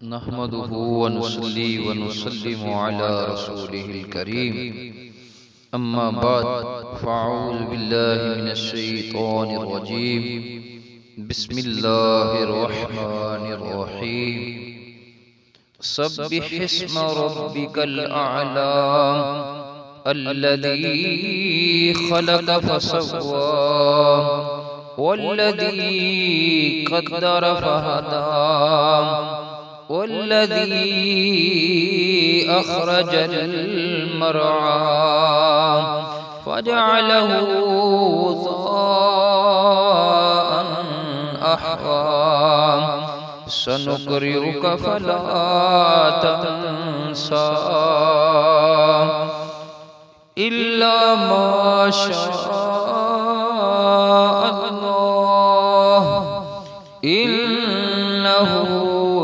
نحمده ونصلي ونسلم على رسوله الكريم أما بعد فأعوذ بالله من الشيطان الرجيم بسم الله الرحمن الرحيم سبح اسم ربك الأعلى الذي خلق فسوى والذي قدر فهدى والذي أخرج المرعى فجعله غثاء أحوى سنقرئك فلا تنسى إلا ما شاء الله إنه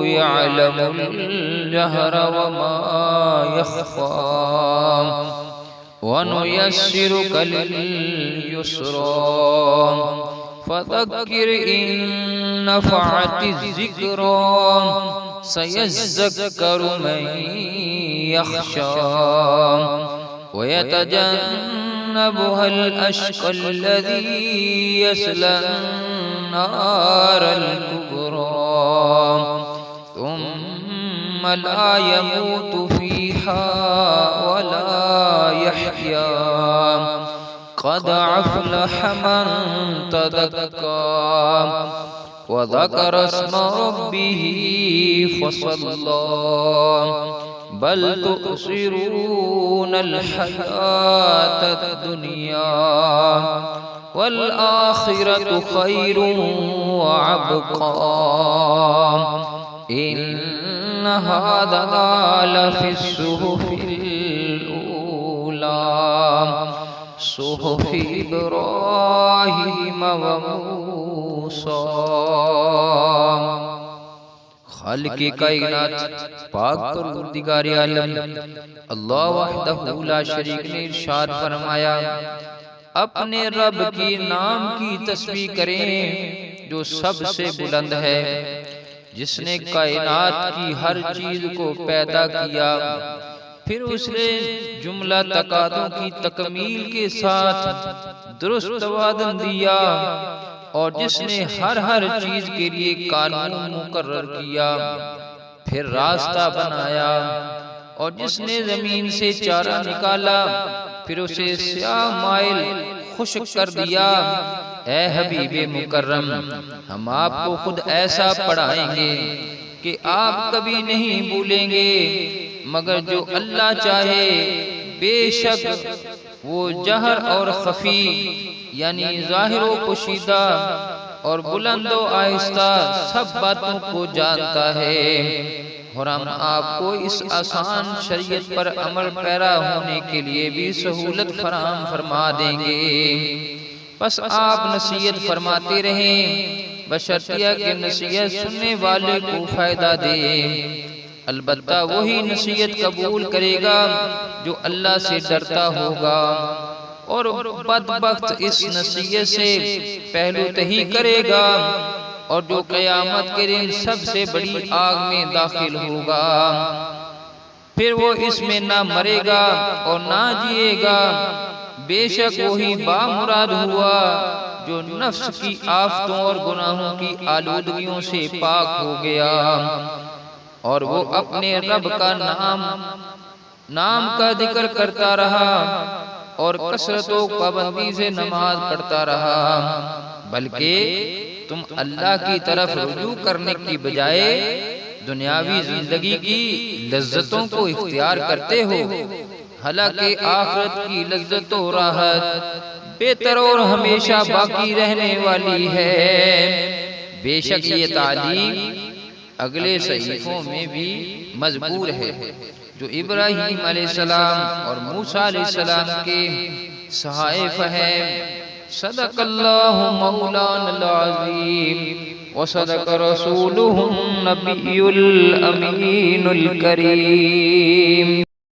يعلم الجهر وما يخفى ونيسرك لليسرى فذكر إن نفعت الذكرى سيذكر من يخشى ويتجنبها الأشقى الذي يصلى النار الكبرى ثم لا يموت فيها ولا يحيا قد أفلح من تزكى وذكر اسم ربه فصلى بل تؤثرون الحياة الدنيا والآخرة خير وأبقى إن هذا لفي الصحف الأولى صحف إبراهيم وموسى. خالق کائنات پاک پروردگار عالم اللہ وحدہ لا شریک نے ارشاد فرمایا اپنے رب کی نام کی تسبیح کریں جو سب سے بلند ہے، جس نے کائنات کی ہر چیز کو پیدا کیا، پھر اس نے جملہ تقاضوں کی تکمیل کے ساتھ درست توازن دیا، اور جس نے ہر چیز کے لیے قانون مقرر کیا، پھر راستہ بنایا، اور جس نے زمین سے چارہ نکالا، پھر اسے سیاہ مائل خشک کر دیا. اے حبیب مکرم، ہم آپ کو خود ایسا پڑھائیں گے کہ آپ کبھی نہیں بھولیں گے، مگر جو اللہ چاہے. بے شک وہ جہر اور خفی یعنی ظاہر و پوشیدہ اور بلند و آہستہ سب باتوں کو جانتا ہے، اور ہم آپ کو اس آسان شریعت پر عمل پیرا ہونے کے لیے بھی سہولت فراہم فرما دیں گے. بس آپ نصیحت فرماتے رہیں، بشرطیہ کہ نصیحت سننے والے کو فائدہ دے. البتہ وہی نصیحت قبول کرے گا جو اللہ سے ڈرتا ہوگا، اور بدبخت اس نصیحت سے پہلو تہی کرے گا، اور جو قیامت کے دن سب سے بڑی آگ میں داخل ہوگا. پھر وہ اس میں نہ مرے گا اور نہ جیے گا. بے شک وہی بامراد ہوا جو نفس کی آفتوں اور گناہوں کی آلودگیوں سے پاک ہو گیا، اور وہ اپنے رب کا نام کا ذکر کرتا رہا، اور کثرت و پابندی سے نماز پڑھتا رہا. بلکہ تم اللہ کی طرف رجوع کرنے کی بجائے دنیاوی زندگی کی لذتوں کو اختیار کرتے ہو، حالانکہ آخرت کی لذت و راحت بہتر اور ہمیشہ باقی رہنے والی ہے. بے شک یہ تعلیم اگلے صحیفوں میں بھی مذکور ہے جو ابراہیم علیہ السلام اور موسیٰ علیہ السلام کے صحائف ہیں. صدق اللہ مولانا العظیم وصدق رسولہ النبی الامین الکریم.